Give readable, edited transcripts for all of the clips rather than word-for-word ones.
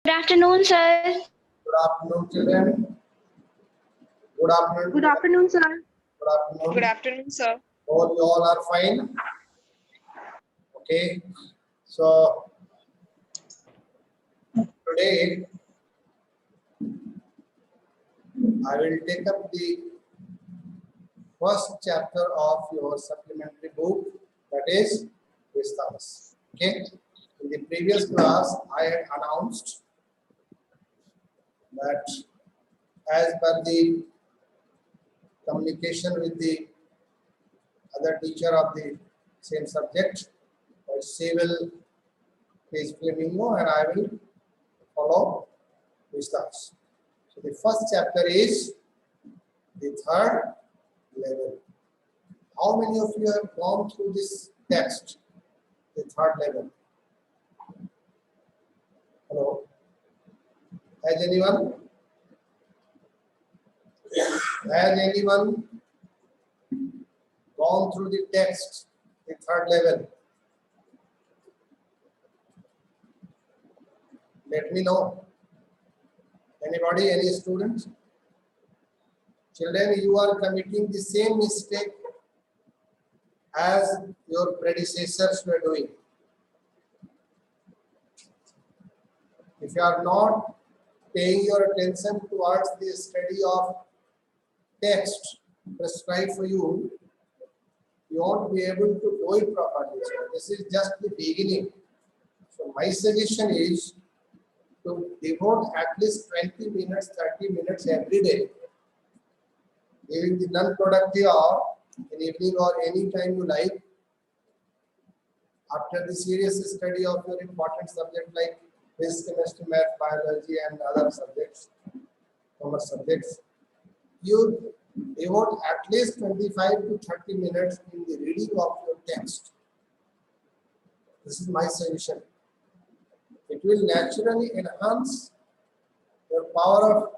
Good afternoon, sir. Good afternoon, children. Good afternoon. Good afternoon, sir. Good afternoon. Good afternoon, sir. Hope you all are fine. Okay. So today I will take up the first chapter of your supplementary book, that is Vistas. Okay. In the previous class, I had announced that as per the communication with the other teacher of the same subject, she will is Flamingo and I will follow Vistas. So the first chapter is the third level. How many of you have gone through this text, the third level? Hello? Has anyone? Has anyone gone through the text, the third level? Let me know. Anybody, any students? Children, you are committing the same mistake as your predecessors were doing. If you are not paying your attention towards the study of text prescribed for you, you won't be able to do it properly. So this is just the beginning. So my suggestion is to devote at least 20 minutes, 30 minutes every day during the non-productive hour, in evening or any time you like, after the serious study of your important subject like physics, chemistry, math, biology and other subjects, commerce subjects, you devote at least 25 to 30 minutes in the reading of your text. This is my suggestion. It will naturally enhance your power of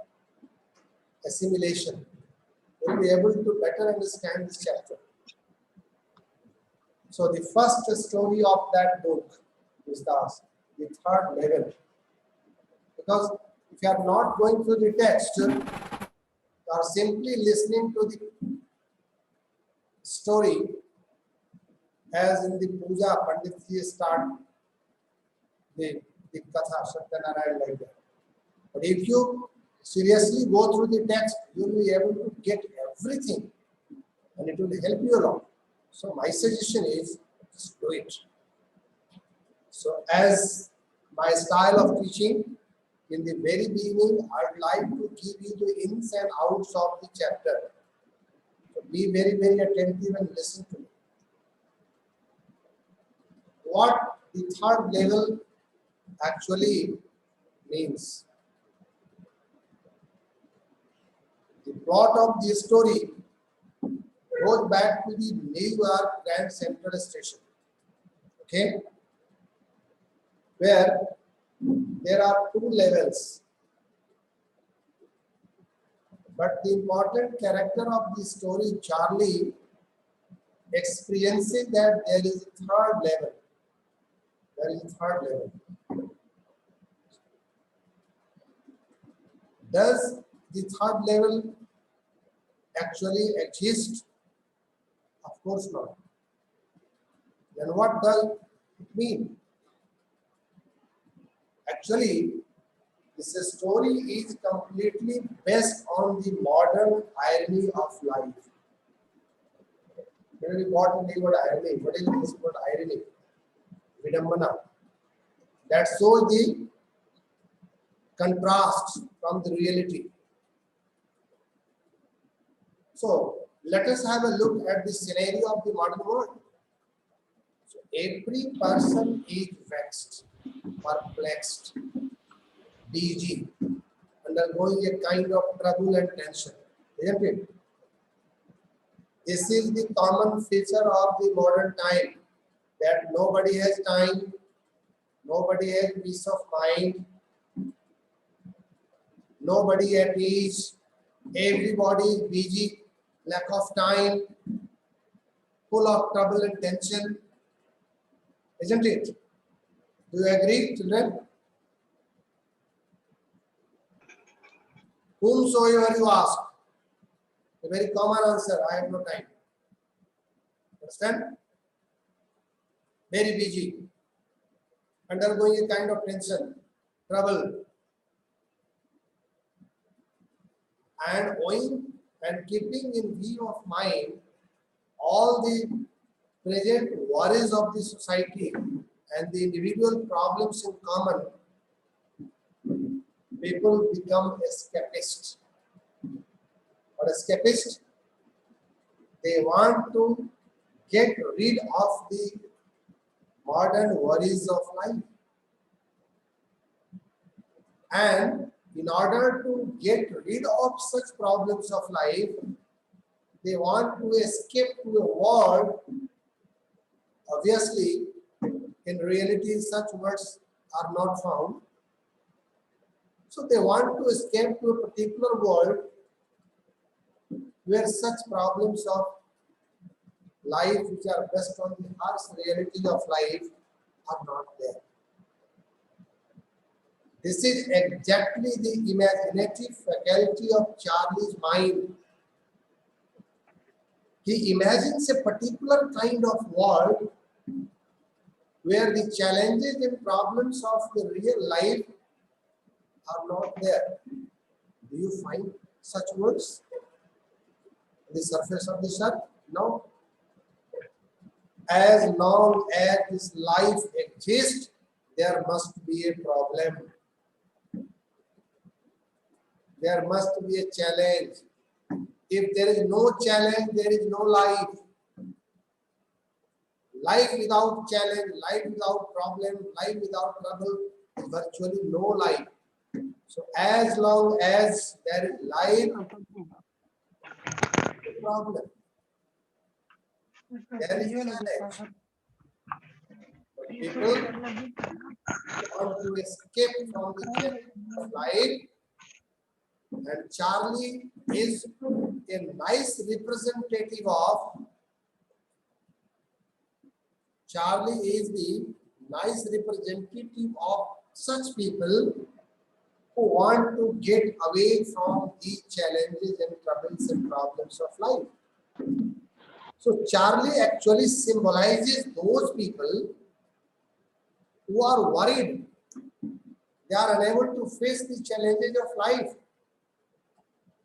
assimilation. You will be able to better understand this chapter. So the first story of that book is the third level. Because if you are not going through the text, you are simply listening to the story as in the puja, Panditji start the Katha, Satyanarayana like that. But if you seriously go through the text, you will be able to get everything and it will help you along. So my suggestion is just do it. So as my style of teaching, in the very beginning, I would like to give you the ins and outs of the chapter. So be very, very attentive and listen to me. What the third level actually means. The plot of the story goes back to the New York Grand Central Station, okay, where there are two levels. But the important character of the story, Charlie, experiences that there is a third level. There is a third level. Does the third level actually exist? Of course not. Then what does it mean? Actually, this story is completely based on the modern irony of life. Really, what is the word irony? What is this word irony? Vidambana. That shows the contrast from the reality. So let us have a look at the scenario of the modern world. So every person is vexed, perplexed, busy, undergoing a kind of trouble and tension, isn't it? This is the common feature of the modern time, that nobody has time, nobody has peace of mind, nobody at ease, everybody is busy, lack of time, full of trouble and tension, isn't it? Do you agree, children? Whomsoever you ask. A very common answer, I have no time. Understand? Very busy. Undergoing a kind of tension, trouble. And owing and keeping in view of mind all the present worries of the society and the individual problems in common, people become escapists. Or escapist, they want to get rid of the modern worries of life. And in order to get rid of such problems of life, they want to escape to a world. Obviously, in reality, such words are not found. So they want to escape to a particular world where such problems of life, which are based on the harsh reality of life, are not there. This is exactly the imaginative faculty of Charlie's mind. He imagines a particular kind of world where the challenges and problems of the real life are not there. Do you find such words on the surface of this earth? No. As long as this life exists, there must be a problem. There must be a challenge. If there is no challenge, there is no life. Life without challenge, life without problem, life without trouble is virtually no life. So as long as there is life, problem. There is challenge. But people want to escape from the challenge of life, and Charlie is a nice representative of. Charlie is the nice representative of such people who want to get away from the challenges and troubles and problems of life. So Charlie actually symbolizes those people who are worried. They are unable to face the challenges of life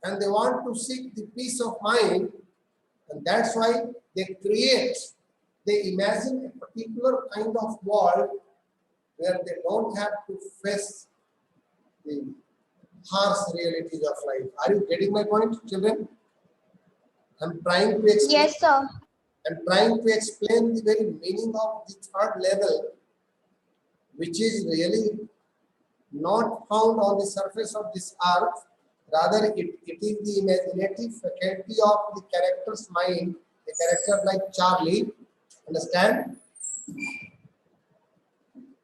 and they want to seek the peace of mind, and that's why they imagine a particular kind of world where they don't have to face the harsh realities of life. Are you getting my point, children? I'm trying to explain. Yes, sir. I'm trying to explain the very meaning of the third level, which is really not found on the surface of this earth. Rather, it is the imaginative faculty of the character's mind, a character like Charlie. Understand?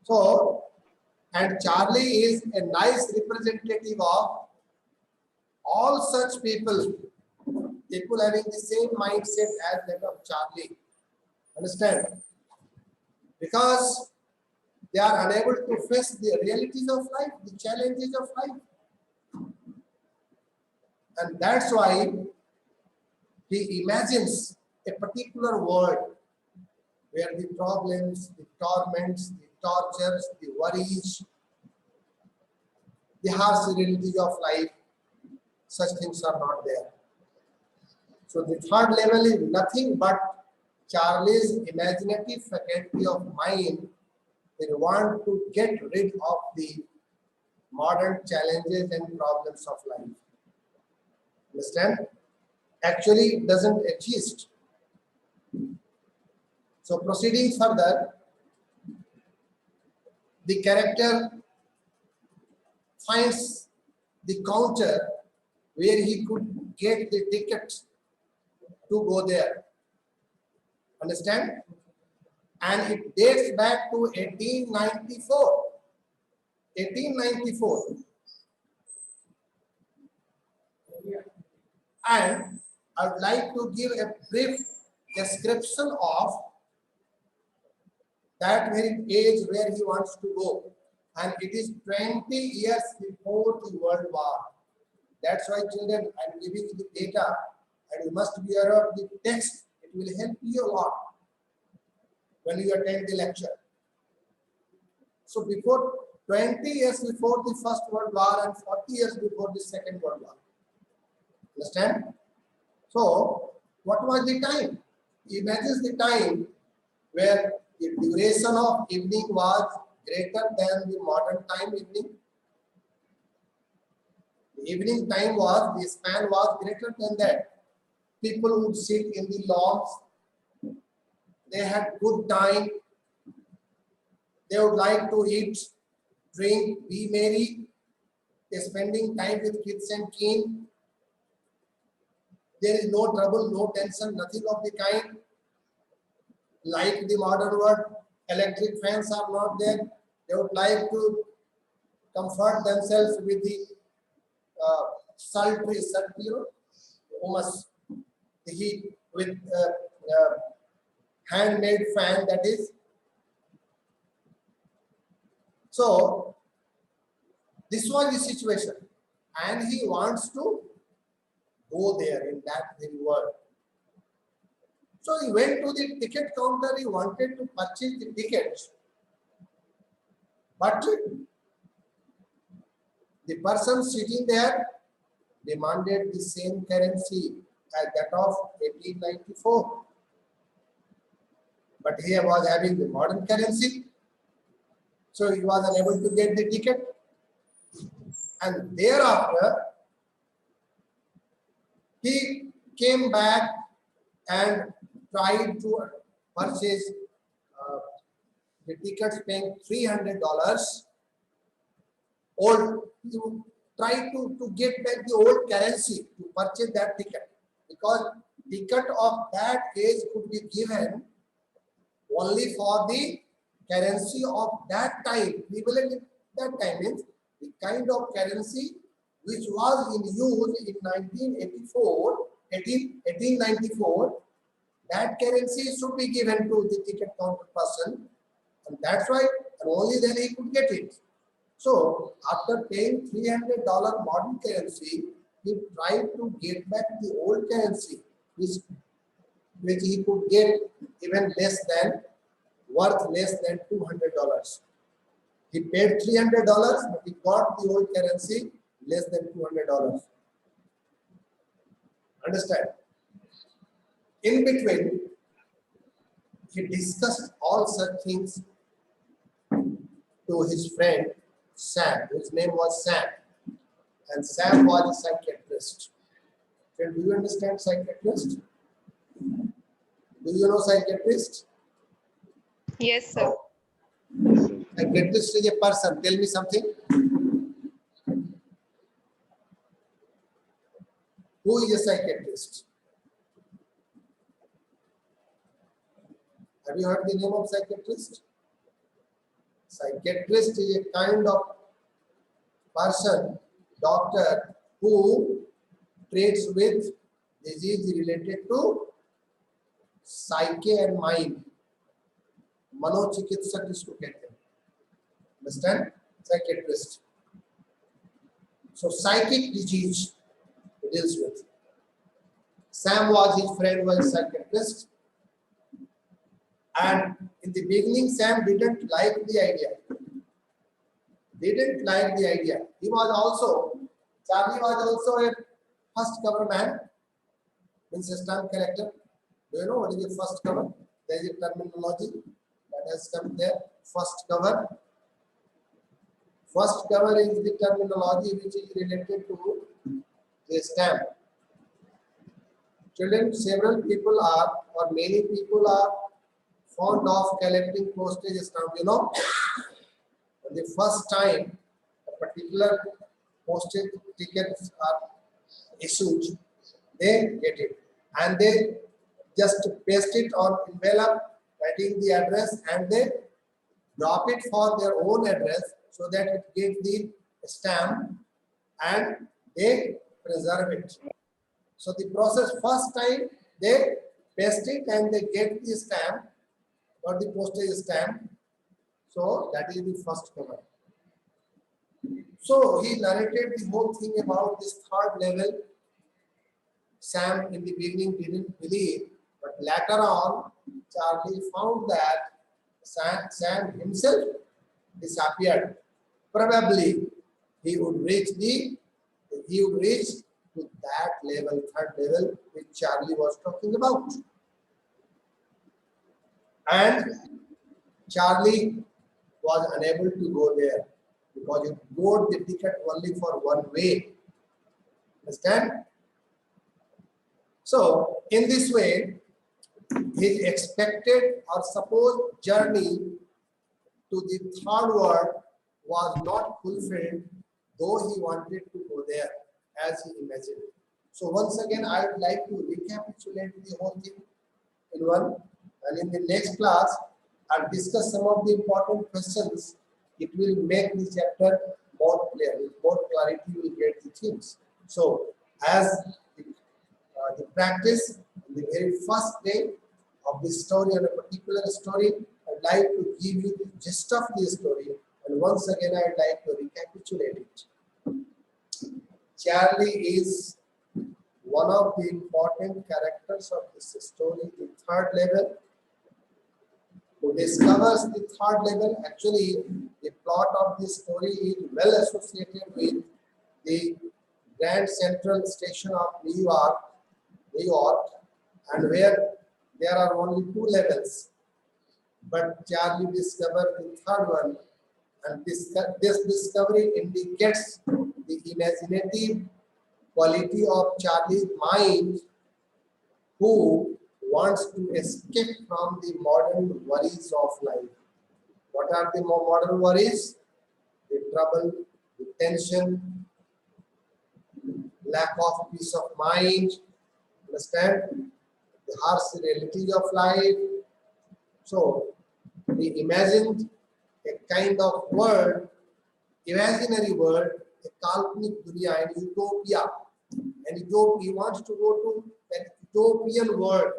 So, and Charlie is a nice representative of all such people having the same mindset as that of Charlie. Understand? Because they are unable to face the realities of life, the challenges of life. And that's why he imagines a particular world where the problems, the torments, the tortures, the worries, the harsh realities of life, such things are not there. So the third level is nothing but Charlie's imaginative faculty of mind. They want to get rid of the modern challenges and problems of life. Understand? Actually, it doesn't exist. So proceeding further, the character finds the counter where he could get the ticket to go there. Understand? And it dates back to 1894. 1894. And I would like to give a brief description of that very age where he wants to go. And it is 20 years before the World War. That's why, children, I'm giving you the data, and you must be aware of the text. It will help you a lot when you attend the lecture. So before 20 years before the First World War and 40 years before the Second World War. Understand? So what was the time? Imagine the time where the duration of evening was greater than the modern time evening. The evening time was, the span was greater than that. People would sit in the lawns. They had good time. They would like to eat, drink, be merry. They're spending time with kids and kin. There is no trouble, no tension, nothing of the kind. Like the modern world, electric fans are not there. They would like to comfort themselves with the sultry, humus, the heat with handmade fan, that is. So this was the situation, and he wants to go there in that very world. So he went to the ticket counter. He wanted to purchase the tickets, but the person sitting there demanded the same currency as that of 1894. But he was having the modern currency, so he was unable to get the ticket. And thereafter, he came back and tried to purchase the tickets, paying $300. Old, he tried to get back the old currency to purchase that ticket, because ticket of that age could be given only for the currency of that time. Equivalent at that time means the kind of currency which was in use in 1894, that currency should be given to the ticket counter person, and that's why, and only then he could get it. So after paying $300 modern currency, he tried to get back the old currency, which he could get even worth less than $200. He paid $300, but he got the old currency less than $200. Understand? In between, he discussed all such things to his friend Sam. His name was Sam, and Sam was a psychiatrist. Do you understand psychiatrist? Do you know psychiatrist? Yes, sir. Psychiatrist is a person. Tell me something. Who is a psychiatrist? Have you heard the name of psychiatrist? Psychiatrist is a kind of person, doctor, who treats with disease related to psyche and mind. मनोचिकित्सक इसको कहते हैं. Understand? Psychiatrist. So psychic disease he deals with. Sam was his friend, was a psychiatrist, and in the beginning Sam didn't like the idea. He was also, Charlie was also a first cover man, means a stamp collector. Do you know what is a first cover? There is a terminology that has come there. First cover. First cover is the terminology which is related to the stamp. Children, several people are, or many people are fond of collecting postage stamp. You know, the first time a particular postage tickets are issued, they get it, and they just paste it on envelope, writing the address, and they drop it for their own address so that it gets the stamp, and they preserve it. So the process, first time they paste it and they get the stamp or the postage stamp. So that is the first cover. So he narrated the whole thing about this third level. Sam in the beginning didn't believe, but later on, Charlie found that Sam himself disappeared. Probably he would reach to that level, third level, which Charlie was talking about. And Charlie was unable to go there because he bought the ticket only for one way. Understand? So, in this way, his expected or supposed journey to the third world was not fulfilled, though he wanted to go there as he imagined. So, once again, I would like to recapitulate the whole thing in one, and in the next class, I'll discuss some of the important questions. It will make the chapter more clear. With more clarity, you will get the things. So, as the practice, on the very first day of the story, on a particular story, I'd like to give you the gist of the story, and once again, I'd like to recapitulate it. Charlie is one of the important characters of this story, the third level, who discovers the third level. Actually, the plot of this story is well associated with the Grand Central Station of New York, and where there are only two levels. But Charlie discovered the third one, and this discovery indicates the imaginative quality of Charlie's mind, who wants to escape from the modern worries of life. What are the modern worries? The trouble, the tension, lack of peace of mind, understand? The harsh realities of life. So, he imagined a kind of world, imaginary world, a kalpanic dunya, an utopia. And he wants to go to an utopian world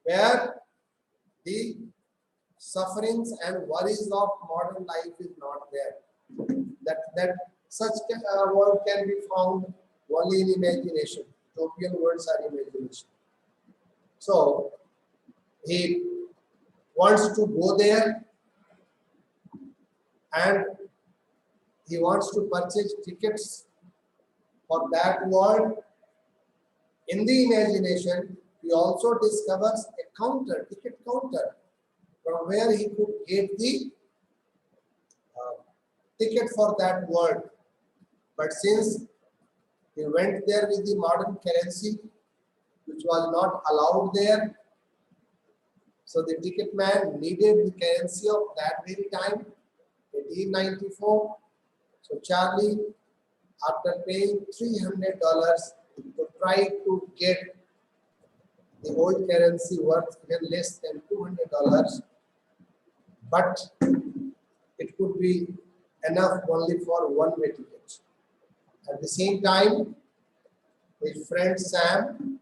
where the sufferings and worries of modern life is not there. That such a world can be found only in imagination. Utopian worlds are imagination. So he wants to go there, and he wants to purchase tickets for that world. In the imagination, he also discovers a ticket counter, from where he could get the ticket for that world. But since he went there with the modern currency, which was not allowed there, so the ticket man needed the currency of that very time, 1894. So Charlie, after paying $300, to try to get the old currency worth even less than $200, but it could be enough only for one-way ticket. At the same time, his friend Sam,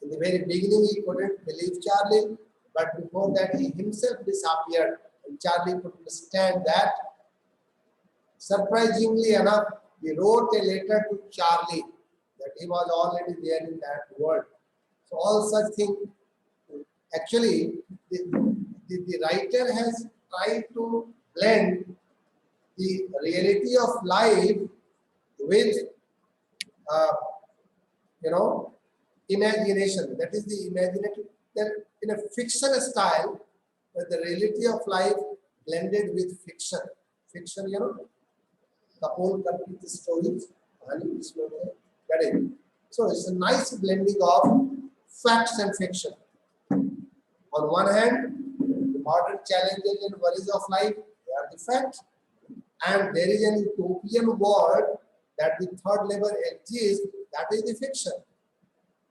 in the very beginning, he couldn't believe Charlie, but before that, he himself disappeared, and Charlie could understand that. Surprisingly enough, he wrote a letter to Charlie that he was already there in that world. So all such things, actually, the writer has tried to blend the reality of life with, imagination. That is the imaginative, that in a fiction style, the reality of life blended with fiction. Fiction, Kapol Kalpit stories, that is. So it's a nice blending of facts and fiction. On one hand, the modern challenges and worries of life, they are the facts. And there is an utopian world that the third level exists, that is the fiction.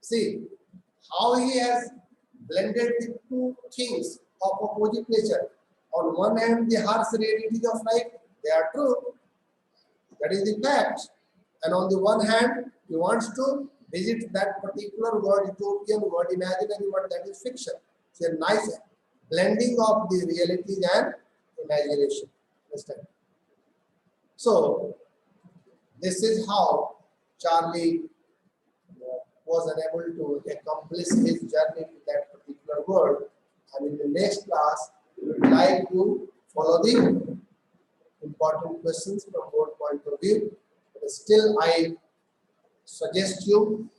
See how he has blended the two things of opposite nature. On one hand, the harsh realities of life, they are true, that is the fact. And on the one hand, he wants to visit that particular world, utopian world, imaginary world, that is fiction. It's a nice blending of the realities and imagination. Understand? So this is how Charlie was unable to accomplish his journey to that particular world. And in the next class, we would like to follow the important questions from board point of view. But still, I suggest you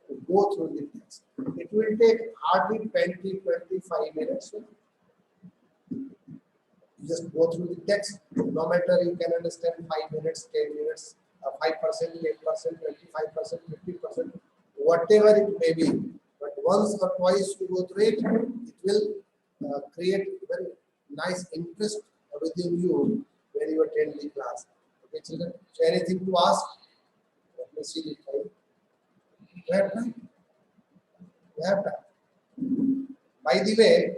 to go through the text. It will take hardly 20-25 minutes. You just go through the text. No matter you can understand 5 minutes, 10 minutes, 5%, 10%, 25%, 50%, whatever it may be. But once or twice you go through it, it will create very nice interest within you when you attend the class. Okay, children. So anything to ask? Let me see the time. You have time? You have time. By the way,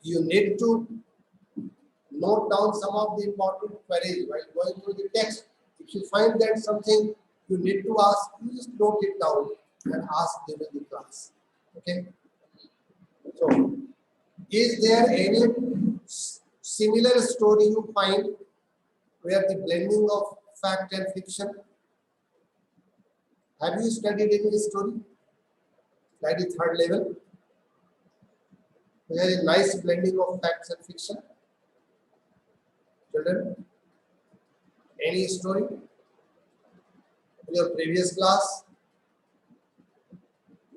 you need to note down some of the important queries while going through the text. If you find that something you need to ask, you just note it down and ask during the class. Okay? So, is there any similar story you find where the blending of fact and fiction? Have you studied any story? Like the third level? There is a nice blending of facts and fiction. Children, any story in your previous class,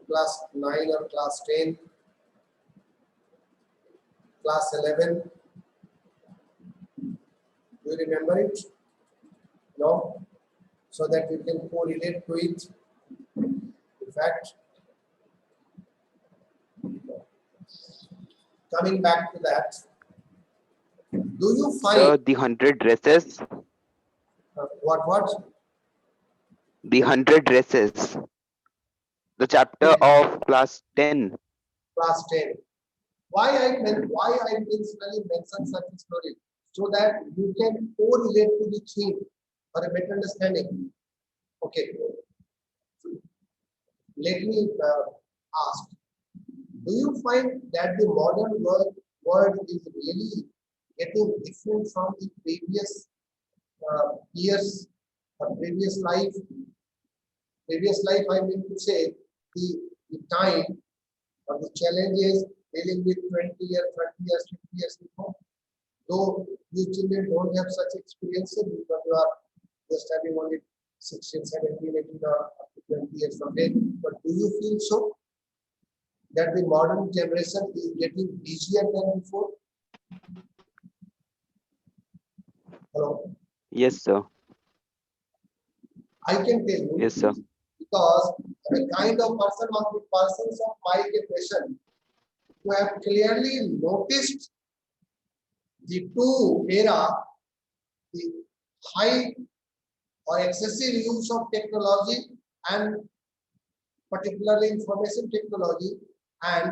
class 9 or class 10, class 11? Do you remember it? No? So that you can correlate to it. In fact, coming back to that, do you find The 100 dresses. what? The 100 dresses. The chapter of class 10. Class 10. Why I intentionally mention such a story? So that you can correlate to the theme for a better understanding. Okay. Let me ask. Do you find that the modern world is really getting different from the previous years or previous life? Previous life, I mean to say, the time or the challenges dealing with 20 years, 30 years, 50 years before. Though you children don't have such experiences because you are just having only 16, 17, 18 or up to 20 years of age. But do you feel so? That the modern generation is getting busier than before? Hello? Yes, sir. I can tell you. Yes, sir. Because the kind of persons of my generation who have clearly noticed the two era, the high or excessive use of technology and particularly information technology, and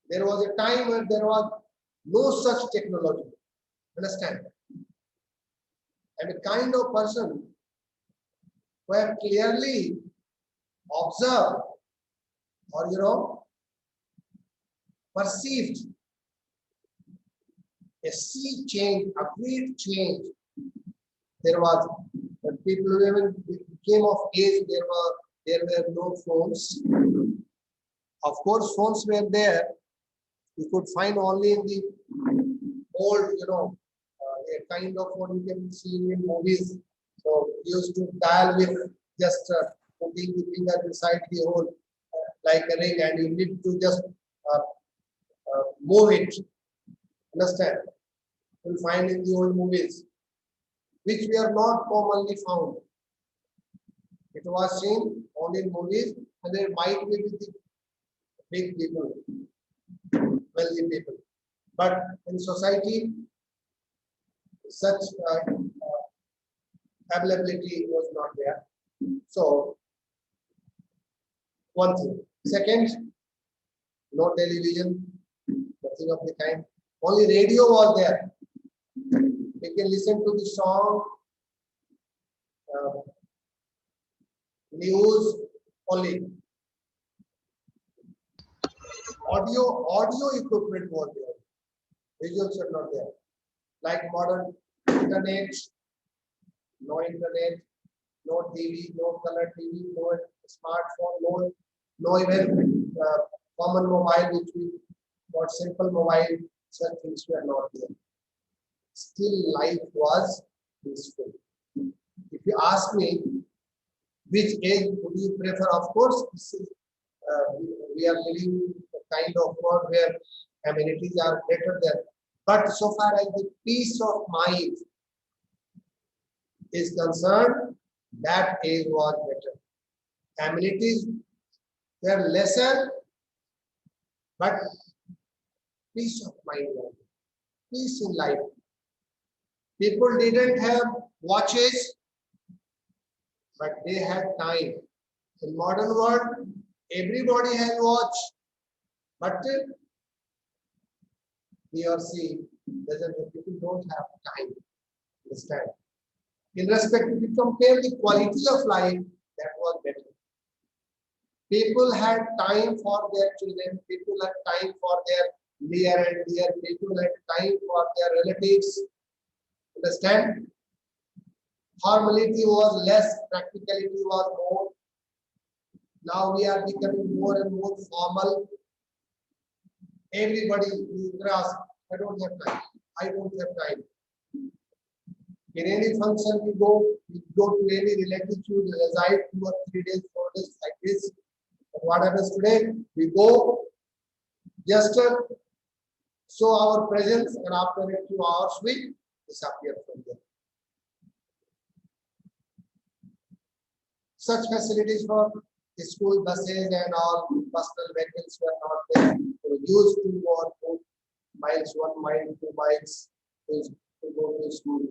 there was a time when there was no such technology. Understand? And a kind of person who have clearly observed or perceived a sea change, a great change. There was when people even became of age, there were no phones. Of course, phones were there. You could find only in the old, a kind of phone you can see in movies. So used to dial with just putting the finger inside the hole like a ring, and you need to just move it. Understand? You'll find in the old movies, which were not commonly found. It was seen only in movies, and there might be with the big people, wealthy people. But in society, such availability was not there. So, one thing. Second, no television, nothing of the kind. Only radio was there. We can listen to the song, news only. Audio equipment was there. Visuals are not there. Like modern internet, no internet, no TV, no color TV, no smartphone, no even common mobile, which we got simple mobile, such things were not there. Still life was peaceful. If you ask me, which age would you prefer? Of course, this is, we are living a kind of world where amenities are better than. But so far as the peace of mind is concerned, that age was better. Amenities were lesser, but peace of mind, peace in life. People didn't have watches, but they had time. In modern world, everybody has watch, but he or she doesn't. People don't have time. Understand? In respect, if you compare the quality of life, that was better. People had time for their children. People had time for their near and dear. People had time for their relatives. Understand? Formality was less, practicality was more. Now we are becoming more and more formal. Everybody is asked, I don't have time. I don't have time. In any function we go to any relative to reside 2 or 3 days, 4 days like this. But what happens today? We go just show our presence, and after a few hours we disappear from there. Such facilities for school buses and all personal vehicles were not there. We used to walk 2 miles, 1 mile, 2 miles to go to school.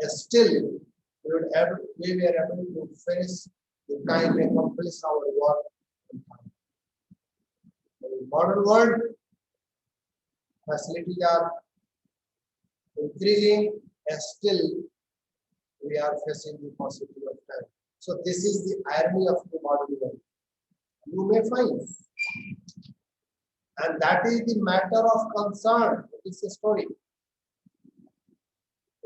And still, we were able to finish the time and accomplish our work in time. In the modern world, facilities are increasing, and still we are facing the possibility of time. So this is the irony of the modern world. You may find, and that is the matter of concern. It is a story.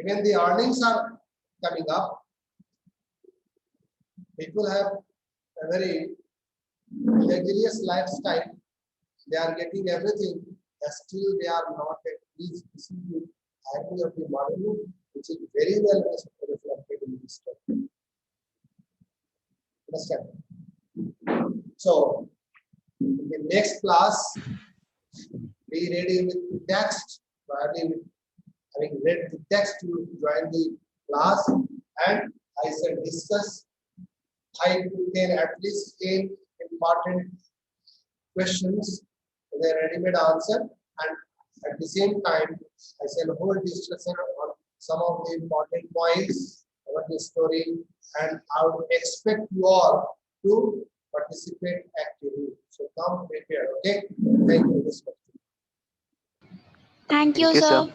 Even the earnings are coming up. People have a very luxurious lifestyle. They are getting everything, and still they are not at peace. This is the irony of the modern world, which is very well reflected in this story. Understand? So, in the next class, be ready with the text. Probably having read the text, you join the class, and I shall discuss 5 to 10 at least 10 important questions with a ready-made answer, and at the same time, I shall hold discussion on some of the important points about the story, and I would expect you all to participate actively. So come prepared, okay? Thank you. Thank you, Thank you, sir. sir.